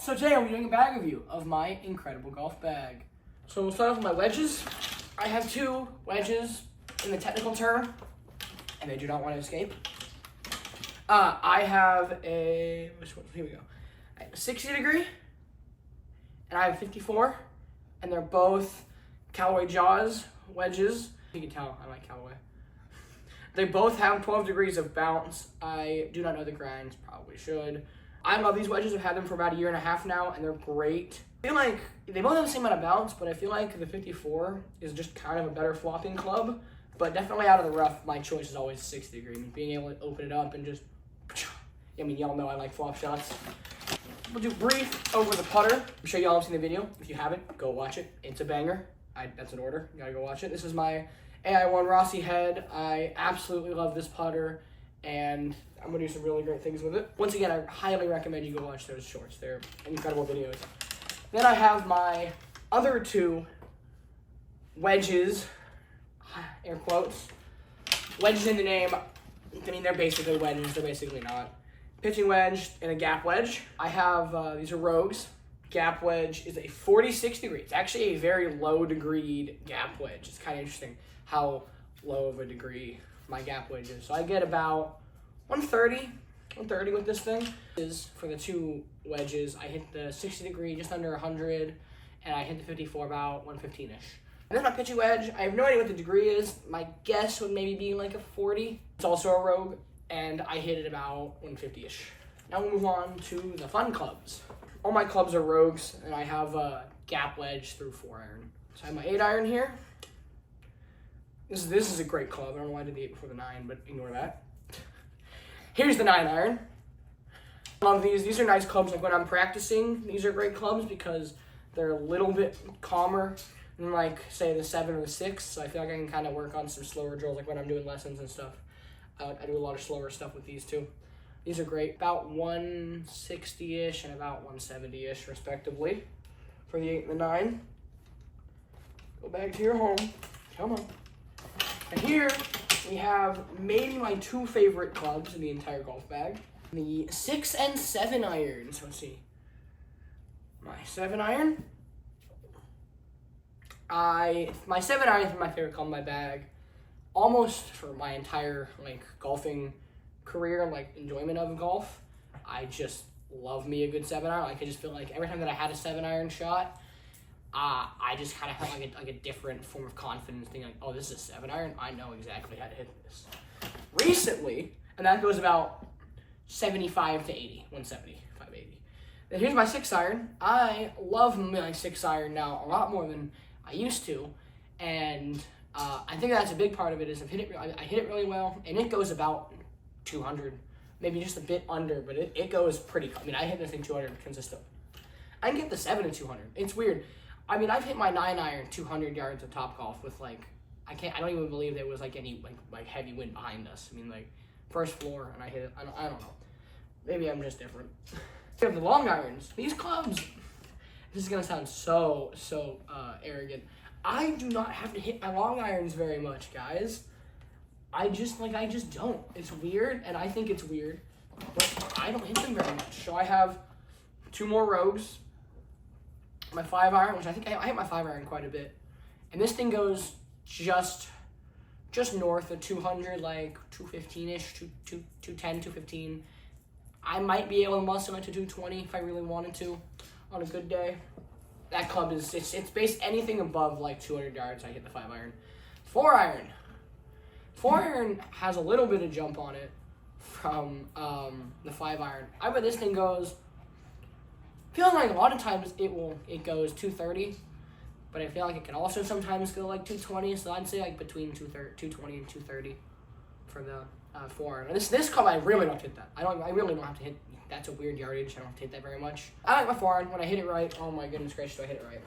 So today I'll be doing a bag review of my incredible golf bag. So we'll start off with my wedges. I have two wedges in the technical term, and they do not want to escape. I have a, here we go. I have a 60 degree, and I have a 54, and they're both Callaway Jaws wedges. You can tell I like Callaway. They both have 12 degrees of bounce. I do not know the grinds, probably should. I love these wedges. I've had them for about a year and a half now, and they're great. I feel like they both have the same amount of bounce, but I feel like the 54 is just kind of a better flopping club. But definitely out of the rough, my choice is always 60 degree. I mean, being able to open it up and just, I mean, y'all know I like flop shots. We'll do brief over the putter. I'm sure y'all have seen the video. If you haven't, go watch it. It's a banger. That's an order. You gotta go watch it. This is my AI1 Rossi head. I absolutely love this putter, and I'm gonna do some really great things with it. Once again, I highly recommend you go watch those shorts. They're incredible videos. Then I have my other two wedges, air quotes, wedges in the name. I mean, they're basically wedges, they're basically not. Pitching wedge and a gap wedge. I have, these are Rogues. Gap wedge is a 46 degree. It's actually a very low degreed gap wedge. It's kind of interesting how low of a degree my gap wedge is. So I get about 130 with this thing. For the two wedges, I hit the 60 degree just under 100, and I hit the 54 about 115-ish. And then my pitching wedge, I have no idea what the degree is. My guess would maybe be like a 40. It's also a Rogue, and I hit it about 150-ish. Now we'll move on to the fun clubs. All my clubs are Rogues, and I have a gap wedge through 4-iron. So I have my 8-iron here. This is a great club. I don't know why I did the 8 before the 9, but ignore that. Here's the 9-iron. I love these. These are nice clubs. Like when I'm practicing, these are great clubs because they're a little bit calmer than like, say, the 7 or the 6. So I feel like I can kind of work on some slower drills, like when I'm doing lessons and stuff. I do a lot of slower stuff with these too. These are great. About 160-ish and about 170-ish, respectively, for the 8 and the 9. Go back to your home. Come on. And here we have maybe my two favorite clubs in the entire golf bag. The 6 and 7 irons. Let's see. My 7-iron. My 7-iron is my favorite club in my bag. Almost for my entire golfing career, enjoyment of golf. I just love me a good 7-iron. I just feel like every time that I had a 7-iron shot, I just kind of had like a different form of confidence, thinking like, oh, this is a 7-iron. I know exactly how to hit this. Recently, and that goes about 75 to 80, 170, 580. Then here's my 6-iron. I love my 6-iron now a lot more than I used to, and I think that's a big part of it. Is I hit it really well, and it goes about 200, maybe just a bit under, but it goes pretty. I mean, I hit this thing 200 consistent. I can get the 7 and 200. It's weird. I mean, I've hit my 9-iron 200 yards of Topgolf with I don't even believe there was any heavy wind behind us. I mean, first floor, and I hit it. I don't know. Maybe I'm just different. We have the long irons. These clubs. This is gonna sound so arrogant. I do not have to hit my long irons very much, guys. I just don't. It's weird, and I think it's weird, but I don't hit them very much. So I have two more Rogues. My 5-iron, which I think I hit my 5-iron quite a bit, and this thing goes just north of 200, 215-ish, 210, 215. I might be able to muscle it to 220 if I really wanted to on a good day. That club is, it's based anything above 200 yards, I hit the 5-iron. 4-iron. 4-iron has a little bit of jump on it from the 5-iron. I bet this thing goes, feels like a lot of times it goes 230, but I feel like it can also sometimes go 220, so I'd say between 220 and 230 for the 4-iron. And this club, I really don't hit that. I really don't have to hit. That's a weird yardage. I don't have to hit that very much. I like my 4-iron. When I hit it right, oh my goodness gracious, do I hit it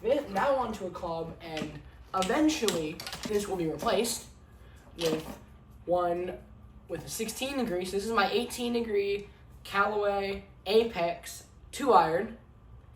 right. Now onto a club, and eventually this will be replaced with one with a 16 degree. So this is my 18 degree Callaway Apex 2-iron.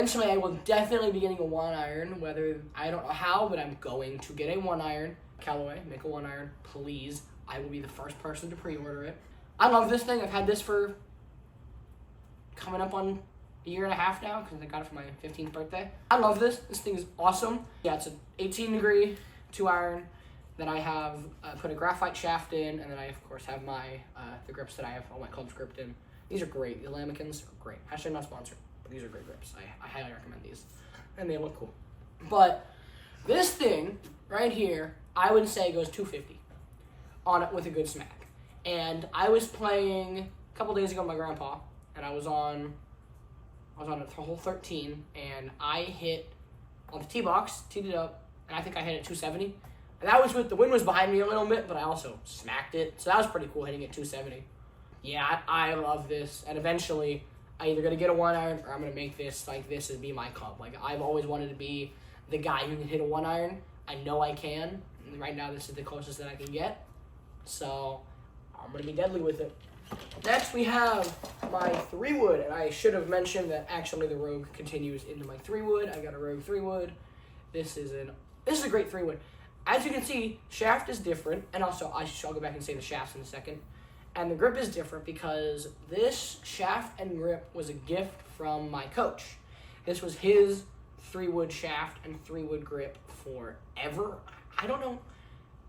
Eventually I will definitely be getting a 1-iron, whether, I don't know how, but I'm going to get a 1-iron. Callaway, make a 1-iron, please. I will be the first person to pre-order it. I love this thing. I've had this for coming up on a year and a half now because I got it for my 15th birthday. I love this. This thing is awesome. Yeah, it's an 18-degree 2-iron. Then I have put a graphite shaft in, and then I, of course, have my the grips that I have all my clubs gripped in. These are great. The Lamicans are great. Hashtag not sponsored, but these are great grips. I highly recommend these, and they look cool. But this thing right here, I would say goes 250 on it with a good smack. And I was playing a couple days ago with my grandpa, and I was on a hole 13, and I hit on the tee box, teed it up, and I think I hit it 270. And that was with the wind was behind me a little bit, but I also smacked it, so that was pretty cool hitting it 270. Yeah, I love this, and eventually I either gonna get a 1-iron or I'm gonna make this like this and be my club. Like I've always wanted to be the guy who can hit a 1-iron. I know I can. And right now, this is the closest that I can get, so I'm gonna be deadly with it. Next, we have my 3-wood, and I should have mentioned that actually the Rogue continues into my 3-wood. I got a Rogue 3-wood. This is a great 3-wood. As you can see, shaft is different, and also I'll go back and say the shafts in a second. And the grip is different because this shaft and grip was a gift from my coach. This was his 3-wood shaft and 3-wood grip forever. I don't know.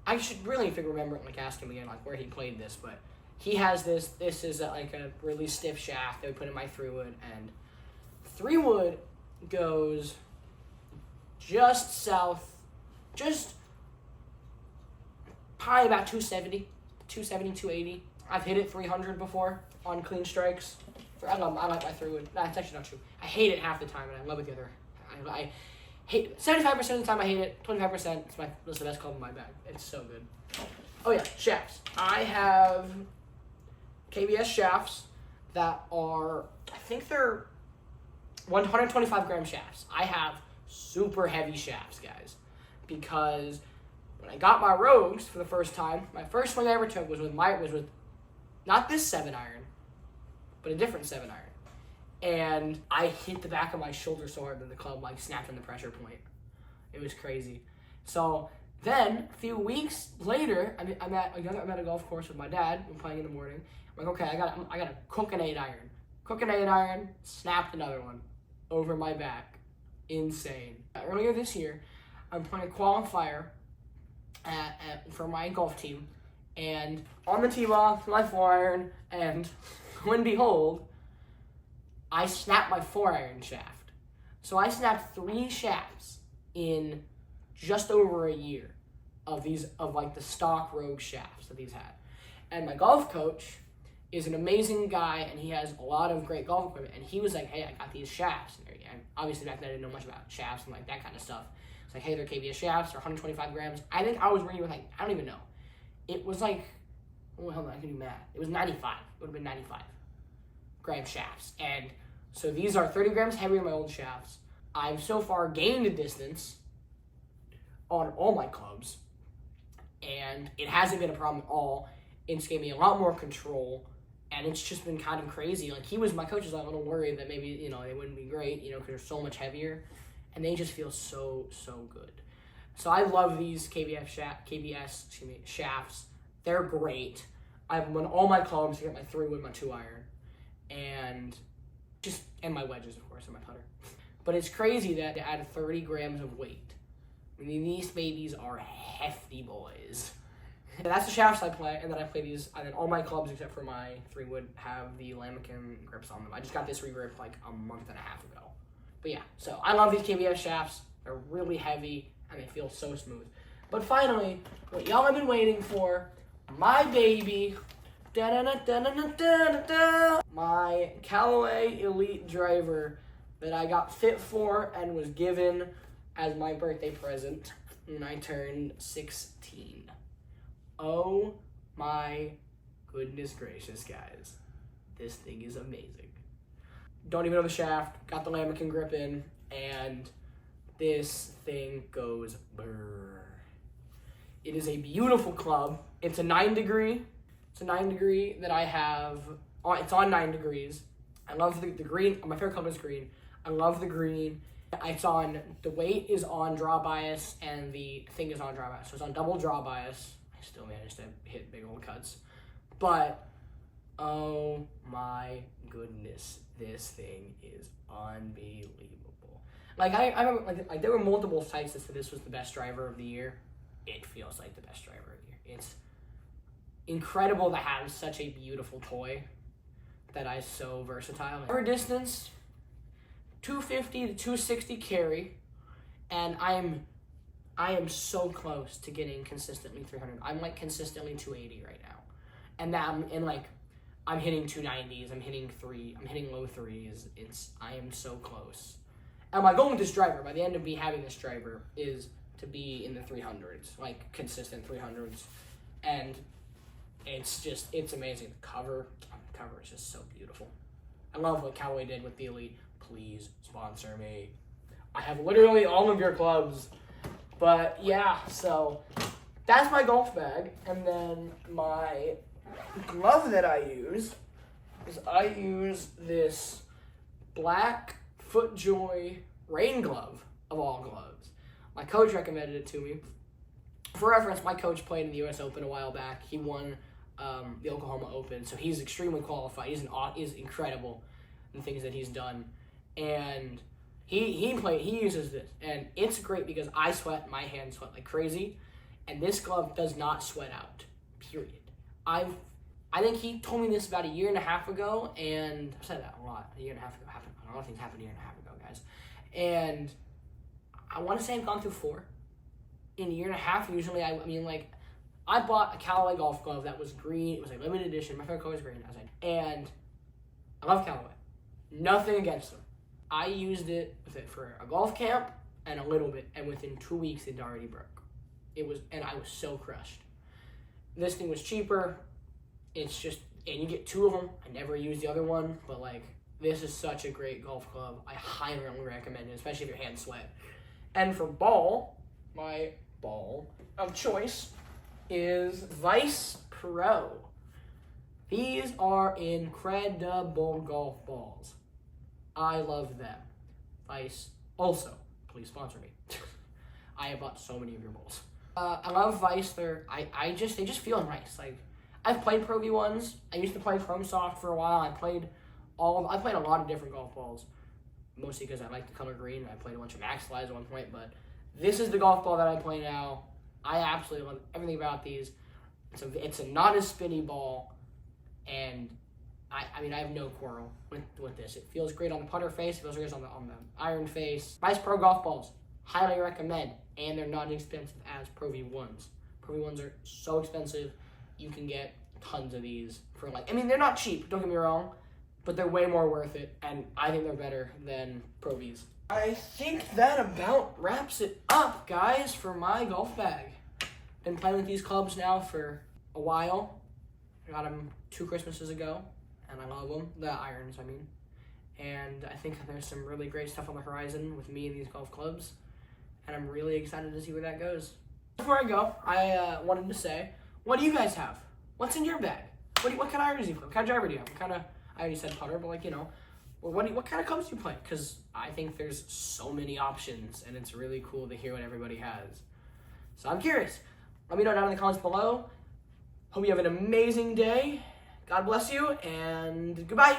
I should really remember it, like ask him again, like where he played this, but he has this. This is like a really stiff shaft that we put in my 3-wood, and 3-wood goes just south, just probably about 270, 280. I've hit it 300 before on clean strikes. I like my 3-wood. No, that's actually not true. I hate it half the time, and I love it the other. I hate 75% of the time. I hate it. 25%. It's the best club in my bag. It's so good. Oh yeah, shafts. I have KBS shafts that are, I think they're 125 gram shafts. I have super heavy shafts, guys, because when I got my Rogues for the first time, my first swing I ever took was with not this 7-iron, but a different 7-iron. And I hit the back of my shoulder so hard that the club like snapped on the pressure point. It was crazy. So then a few weeks later, I'm at a golf course with my dad. We're playing in the morning. I'm like, okay, I got to cook an 8-iron. Cook an 8-iron, snapped another one over my back. Insane. Earlier this year, I'm playing a qualifier for my golf team, and on the tee box, my 4-iron, and lo and behold, I snapped my 4-iron shaft. So I snapped 3 shafts in just over a year of like the stock Rogue shafts that these had. And my golf coach is an amazing guy, and he has a lot of great golf equipment, and he was like, hey, I got these shafts. And obviously back then I didn't know much about shafts and like that kind of stuff. It's like, hey, they're KBS shafts, they're 125 grams. I think I was reading with like, I don't even know. It was like, oh, hold on, I can do math. It was 95. It would have been 95 gram shafts. And so these are 30 grams heavier than my old shafts. I've so far gained a distance on all my clubs, and it hasn't been a problem at all. It's gave me a lot more control, and it's just been kind of crazy. Like my coach was like a little worried that maybe, they wouldn't be great, because they're so much heavier, and they just feel so, so good. So I love these KBS shafts. They're great. I've won all my clubs to get my 3-wood, my 2-iron, and my wedges, of course, and my putter. But it's crazy that to add 30 grams of weight. I mean, these babies are hefty boys. And that's the shafts I play, and then I play these, and then all my clubs except for my 3-wood have the Lamican grips on them. I just got this re-gripped like a month and a half ago. But yeah, so I love these KBS shafts. They're really heavy, and they feel so smooth. But finally, what y'all have been waiting for, my baby, my Callaway Elite driver that I got fit for and was given as my birthday present when I turned 16. Oh my goodness gracious, guys. This thing is amazing. Don't even know the shaft, got the Lamican grip in, and this thing goes brrr. It is a beautiful club. It's a 9-degree. It's a 9-degree that I have. It's on 9 degrees. I love the green. My favorite color is green. I love the green. The weight is on draw bias, and the thing is on draw bias. So it's on double draw bias. I still managed to hit big old cuts. But, oh my goodness. this thing is unbelievable. Like I remember, like there were multiple sites that said this was the best driver of the year. It feels like the best driver of the year. It's incredible to have such a beautiful toy that is so versatile. Cover distance, 250 to 260 carry, and I am so close to getting consistently 300. I'm like consistently 280 right now, and that I'm hitting 290s. I'm hitting low threes. I am so close. And my goal with this driver, by the end of me having this driver, is to be in the 300s, like consistent 300s, and it's amazing. The cover is just so beautiful. I love what Callaway did with the Elite. Please sponsor me. I have literally all of your clubs. But yeah, so that's my golf bag. And then my glove that I use is this black FootJoy rain glove of all gloves. My coach recommended it to me. For reference, my coach played in the U.S. Open a while back. He won the Oklahoma Open, so he's extremely qualified. He's incredible in things that he's done. And he uses this, and it's great because I sweat, my hands sweat like crazy, and this glove does not sweat out, period. I think he told me this about a year and a half ago, and I've said that a lot. A year and a half ago happened. A lot of things happened a year and a half ago, guys. And I want to say I've gone through 4. In a year and a half, usually, I bought a Callaway golf glove that was green. It was a limited edition. My favorite color is green, and I love Callaway. Nothing against them. I used it for a golf camp and a little bit, and within 2 weeks it already broke. And I was so crushed. This thing was cheaper. It's just, and you get 2 of them. I never used the other one, but this is such a great golf club. I highly recommend it, especially if your hands sweat. And for ball, my ball of choice is Vice Pro. These are incredible golf balls. I love them. Vice, also, please sponsor me. I have bought so many of your balls. I love Vice. They just feel nice. I've played Pro V1s. I used to play Chrome Soft for a while. I played a lot of different golf balls, mostly because I like the color green. I played a bunch of Max Slides at one point, but this is the golf ball that I play now. I absolutely love everything about these. It's a not as spinny ball, and I have no quarrel with this. It feels great on the putter face. It feels great on the iron face. Vice Pro golf balls, highly recommend, and they're not as expensive as Pro V1s. Pro V1s are so expensive. You can get tons of these for they're not cheap, don't get me wrong, but they're way more worth it, and I think they're better than Pro Vs. I think that about wraps it up, guys, for my golf bag. Been playing with these clubs now for a while. I got them 2 Christmases ago, and I love them. The irons, And I think there's some really great stuff on the horizon with me and these golf clubs, and I'm really excited to see where that goes. Before I go, I wanted to say, what do you guys have? What's in your bag? What kind of irons do you play? What kind of driver do you have? I already said putter, but what kind of clubs do you play? Because I think there's so many options, and it's really cool to hear what everybody has. So I'm curious. Let me know down in the comments below. Hope you have an amazing day. God bless you, and goodbye.